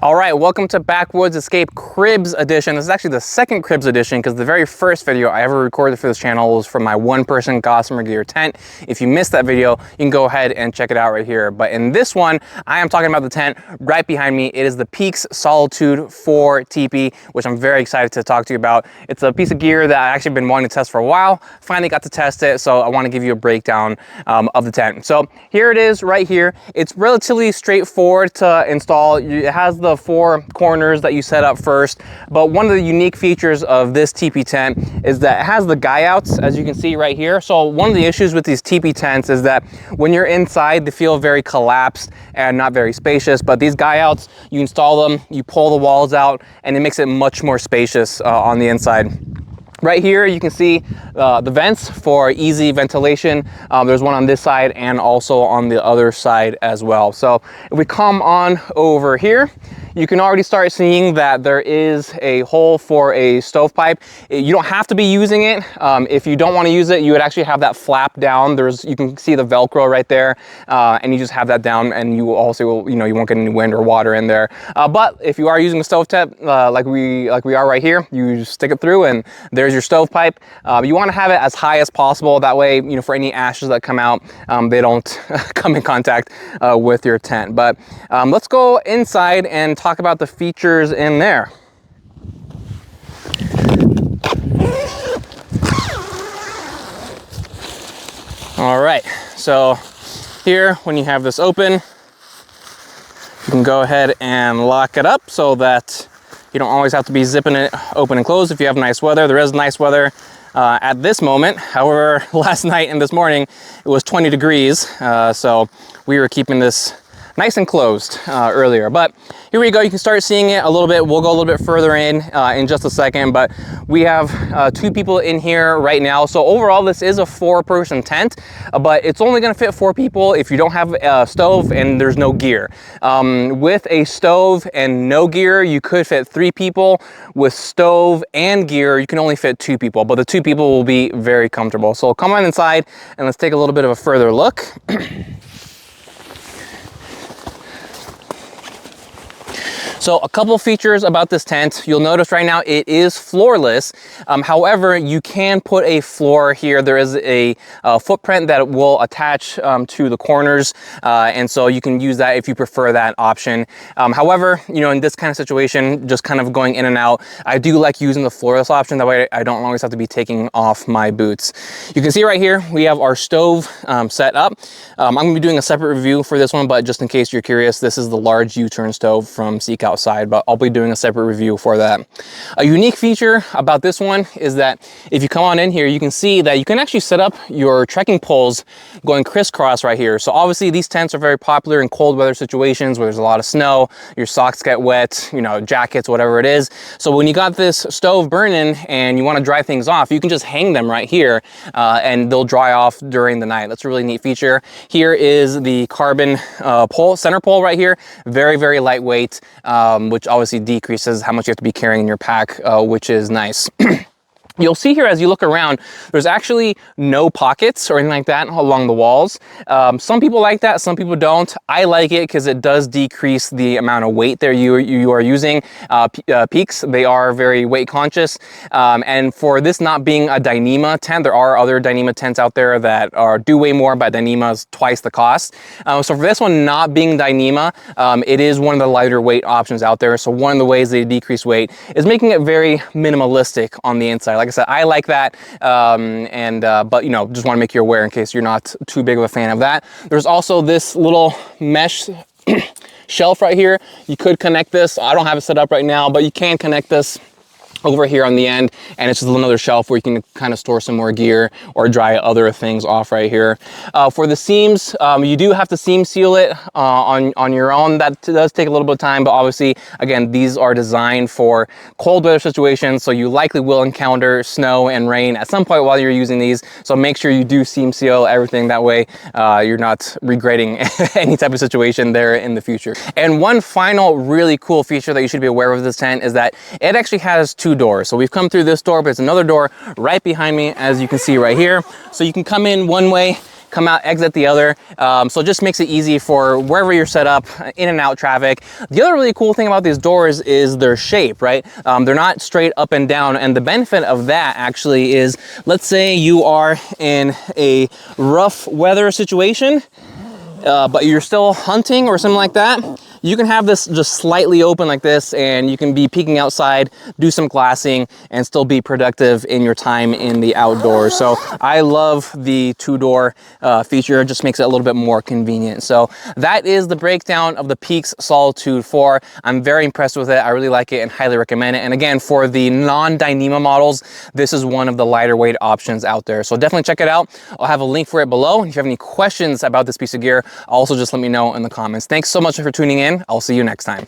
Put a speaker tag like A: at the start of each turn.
A: All right, welcome to Backwoods Escape Cribs Edition. This is actually the second Cribs Edition because the very first video I ever recorded for this channel was from my one-person Gossamer Gear tent. If you missed that video, you can go ahead and check it out right here. But in this one, I am talking about the tent right behind me. It is the Peax Solitude 4 Tipi, which I'm very excited to talk to you about. It's a piece of gear that I've actually been wanting to test for a while. Finally got to test it, so I want to give you a breakdown of the tent. So here it is right here. It's relatively straightforward to install. It has the 4 corners that you set up first, but one of the unique features of this teepee tent is that it has the guy outs, as you can see right here. So one of the issues with these teepee tents is that when you're inside, they feel very collapsed and not very spacious, but these guy outs, you install them, you pull the walls out, and it makes it much more spacious on the inside. Right here, you can see the vents for easy ventilation. There's one on this side and also on the other side as well. So if we come on over here, you can already start seeing that there is a hole for a stovepipe. You don't have to be using it. If you don't want to use it, you would actually have that flap down. You can see the Velcro right there, and you just have that down, and you also, you won't get any wind or water in there. But if you are using a stovetop, like we are right here, you just stick it through, and there's your stovepipe. You want to have it as high as possible. That way, for any ashes that come out, they don't come in contact with your tent. But let's go inside and talk about the features in there. All right, so here, when you have this open, you can go ahead and lock it up so that you don't always have to be zipping it open and closed if you have nice weather. There is nice weather at this moment. However, last night and this morning, it was 20 degrees. So we were keeping this nice and closed earlier. But here we go. You can start seeing it a little bit. We'll go a little bit further in just a second, but we have 2 people in here right now. So overall, this is a 4-person tent, but it's only going to fit 4 people if you don't have a stove and there's no gear. With a stove and no gear, you could fit 3 people. With stove and gear, you can only fit 2 people, but the 2 people will be very comfortable. So come on inside and let's take a little bit of a further look. So a couple features about this tent. You'll notice right now it is floorless. However, you can put a floor here. There is a footprint that will attach to the corners. And so you can use that if you prefer that option. However, in this kind of situation, just kind of going in and out, I do like using the floorless option. That way I don't always have to be taking off my boots. You can see right here, we have our stove set up. I'm gonna be doing a separate review for this one, but just in case you're curious, this is the large U-turn stove from Seek Outside, but I'll be doing a separate review for that. A unique feature about this one is that if you come on in here, you can see that you can actually set up your trekking poles going crisscross right here. So obviously these tents are very popular in cold weather situations where there's a lot of snow, your socks get wet, jackets, whatever it is. So when you got this stove burning and you want to dry things off, you can just hang them right here and they'll dry off during the night. That's a really neat feature. Here is the carbon center pole right here. Very, very lightweight. Which obviously decreases how much you have to be carrying in your pack, which is nice. You'll see here as you look around, there's actually no pockets or anything like that along the walls. Some people like that, some people don't. I like it because it does decrease the amount of weight that you are using. Peaks, they are very weight conscious. And for this not being a Dyneema tent, there are other Dyneema tents out there that do weigh more, but Dyneema's twice the cost. So for this one not being Dyneema, it is one of the lighter weight options out there. So one of the ways they decrease weight is making it very minimalistic on the inside. Like I said, I like that, but just want to make you aware in case you're not too big of a fan of that. There's also this little mesh shelf right here. You could connect this. I don't have it set up right now, but you can connect this over here on the end, and it's just another shelf where you can kind of store some more gear or dry other things off right here. For the seams, you do have to seam seal it on your own. That does take a little bit of time, but obviously, again, these are designed for cold weather situations, so you likely will encounter snow and rain at some point while you're using these, so make sure you do seam seal everything. That way you're not regretting any type of situation there in the future. And one final really cool feature that you should be aware of this tent is that it actually has 2 doors. So we've come through this door, but it's another door right behind me, as you can see right here. So you can come in one way, come out, exit the other. So it just makes it easy for wherever you're set up, in and out traffic. The other really cool thing about these doors is their shape, right? They're not straight up and down. And the benefit of that actually is, let's say you are in a rough weather situation, but you're still hunting or something like that. You can have this just slightly open like this, and you can be peeking outside, do some glassing, and still be productive in your time in the outdoors. So I love the two-door feature. It just makes it a little bit more convenient. So that is the breakdown of the Peax Solitude 4. I'm very impressed with it. I really like it and highly recommend it. And again, for the non-Dyneema models, this is one of the lighter weight options out there. So definitely check it out. I'll have a link for it below. And if you have any questions about this piece of gear, also just let me know in the comments. Thanks so much for tuning in. I'll see you next time.